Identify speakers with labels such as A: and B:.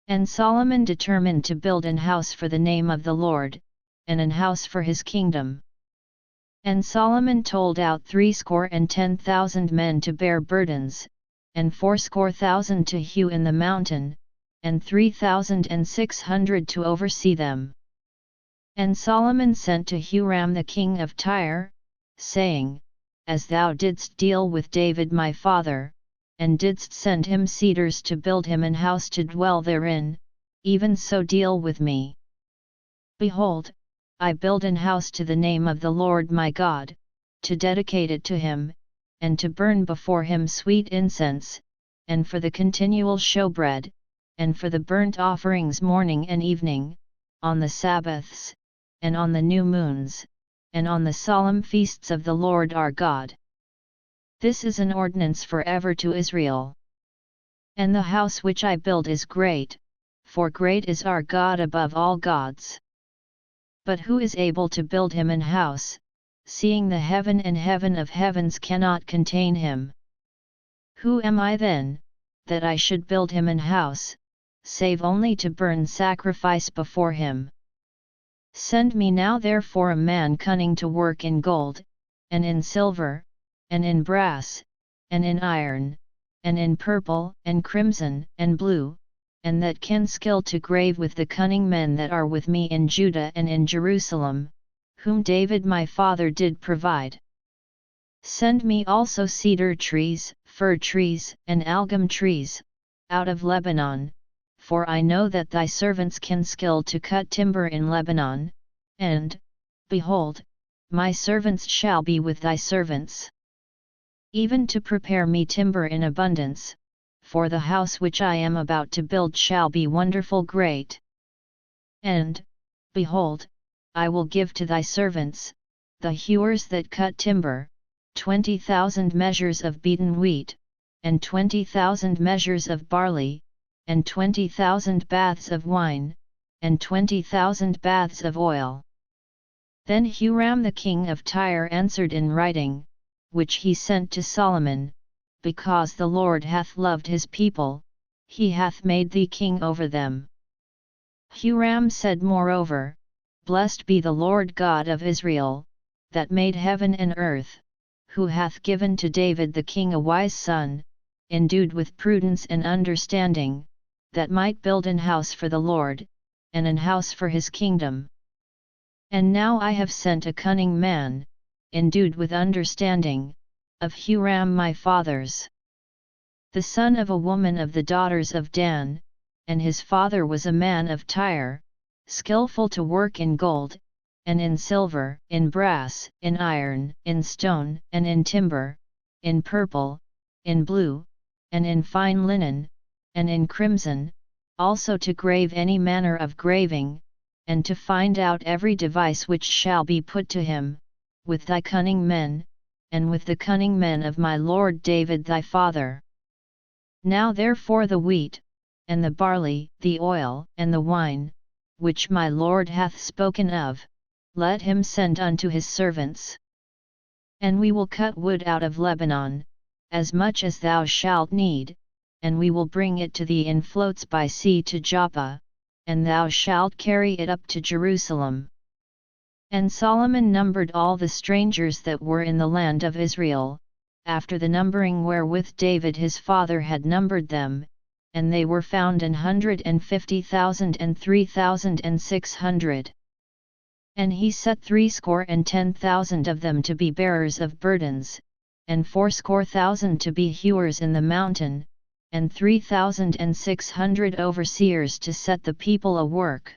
A: And Solomon determined to build an house for the name of the Lord, and an house for his kingdom. And Solomon told out 70,000 men to bear burdens, and 80,000 to hew in the mountain, and 3,600 to oversee them. And Solomon sent to Huram the king of Tyre, saying, As thou didst deal with David my father, and didst send him cedars to build him an house to dwell therein, even so deal with me. Behold, I build an house to the name of the Lord my God, to dedicate it to him, and to burn before him sweet incense, and for the continual showbread, and for the burnt offerings morning and evening, on the Sabbaths, and on the new moons, and on the solemn feasts of the Lord our God. This is an ordinance forever to Israel. And the house which I build is great, for great is our God above all gods. But who is able to build him an house, seeing the heaven and heaven of heavens cannot contain him? Who am I then, that I should build him an house, save only to burn sacrifice before him? Send me now therefore a man cunning to work in gold, and in silver, and in brass, and in iron, and in purple, and crimson, and blue, and that can skill to grave with the cunning men that are with me in Judah and in Jerusalem, whom David my father did provide. Send me also cedar trees, fir trees, and algum trees, out of Lebanon, for I know that thy servants can skill to cut timber in Lebanon, and, behold, my servants shall be with thy servants. Even to prepare me timber in abundance, for the house which I am about to build shall be wonderful great. And, behold, I will give to thy servants, the hewers that cut timber, 20,000 measures of beaten wheat, and 20,000 measures of barley, and 20,000 baths of wine, and 20,000 baths of oil. Then Huram the king of Tyre answered in writing, which he sent to Solomon, Because the Lord hath loved his people, he hath made thee king over them. Huram said moreover, Blessed be the Lord God of Israel, that made heaven and earth, who hath given to David the king a wise son, endued with prudence and understanding, that might build an house for the Lord, and an house for his kingdom. And now I have sent a cunning man, endued with understanding, of Huram my father's, the son of a woman of the daughters of Dan, and his father was a man of Tyre, skillful to work in gold, and in silver, in brass, in iron, in stone, and in timber, in purple, in blue, and in fine linen, and in crimson, also to grave any manner of graving, and to find out every device which shall be put to him, with thy cunning men, and with the cunning men of my lord David thy father. Now therefore the wheat, and the barley, the oil, and the wine, which my lord hath spoken of, let him send unto his servants. And we will cut wood out of Lebanon, as much as thou shalt need, and we will bring it to thee in floats by sea to Joppa, and thou shalt carry it up to Jerusalem. And Solomon numbered all the strangers that were in the land of Israel, after the numbering wherewith David his father had numbered them, and they were found 150,000 and 3,600. And he set 70,000 of them to be bearers of burdens, and 80,000 to be hewers in the mountain, and 3,600 overseers to set the people a work.